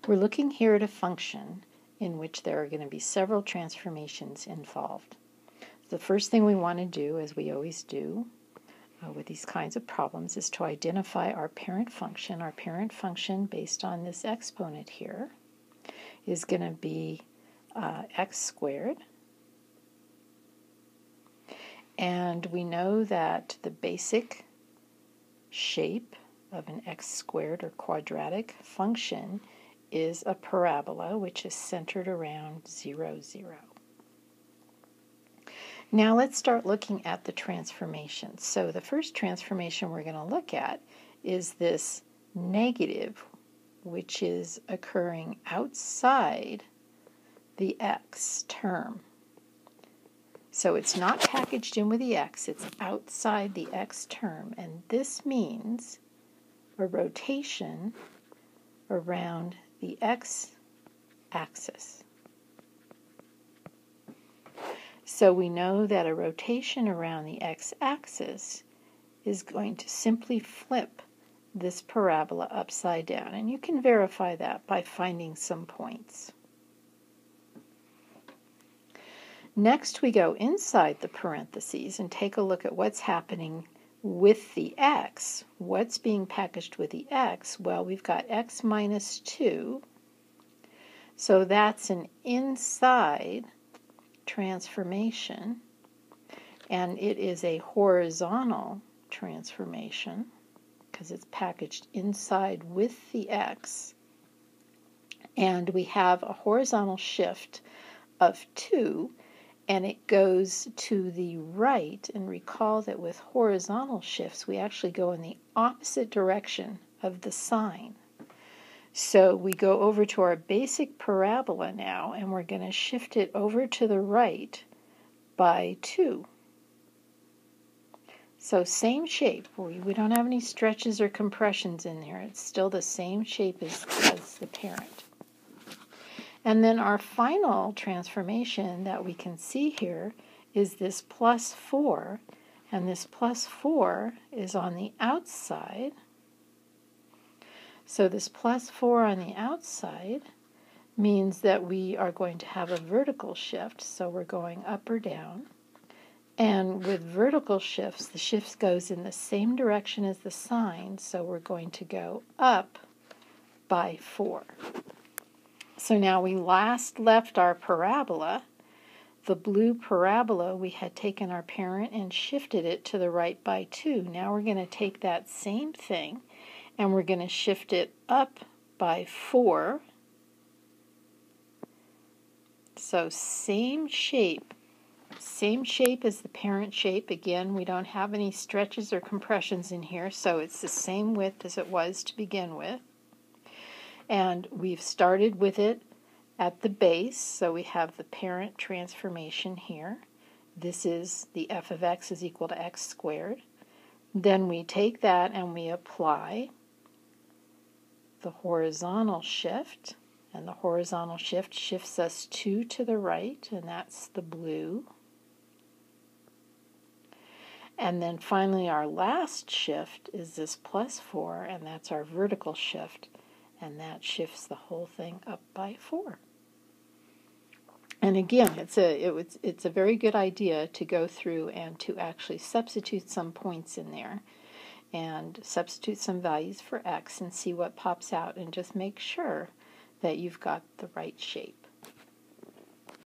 We're looking here at a function in which there are going to be several transformations involved. The first thing we want to do, as we always do with these kinds of problems, is to identify our parent function. Our parent function, based on this exponent here, is going to be x squared. And we know that the basic shape of an x squared or quadratic function is a parabola, which is centered around 0, 0. Now let's start looking at the transformations. So the first transformation we're going to look at is this negative, which is occurring outside the x term. So it's not packaged in with the x, it's outside the x term, and this means a rotation around the x-axis. So we know that a rotation around the x-axis is going to simply flip this parabola upside down, and you can verify that by finding some points. Next, we go inside the parentheses and take a look at what's happening with the x. What's being packaged with the x? Well, we've got x minus 2, so that's an inside transformation, and it is a horizontal transformation because it's packaged inside with the x, and we have a horizontal shift of 2, and it goes to the right. And recall that with horizontal shifts we actually go in the opposite direction of the sign. So we go over to our basic parabola now, and we're going to shift it over to the right by 2. So same shape. We don't have any stretches or compressions in there. It's still the same shape as the parent. And then our final transformation that we can see here is this plus 4, and this plus 4 is on the outside. So this plus 4 on the outside means that we are going to have a vertical shift, so we're going up or down. And with vertical shifts, the shift goes in the same direction as the sign, so we're going to go up by 4. So now we last left our parabola. The blue parabola, we had taken our parent and shifted it to the right by 2. Now we're going to take that same thing and we're going to shift it up by 4. So same shape as the parent shape. Again, we don't have any stretches or compressions in here, so it's the same width as it was to begin with. And we've started with it at the base, so we have the parent transformation here. This is the f of x is equal to x squared. Then we take that and we apply the horizontal shift, and the horizontal shift shifts us 2 to the right, and that's the blue. And then finally our last shift is this plus 4, and that's our vertical shift, and that shifts the whole thing up by 4. And again, it's a very good idea to go through and to actually substitute some points in there and substitute some values for x and see what pops out, and just make sure that you've got the right shape.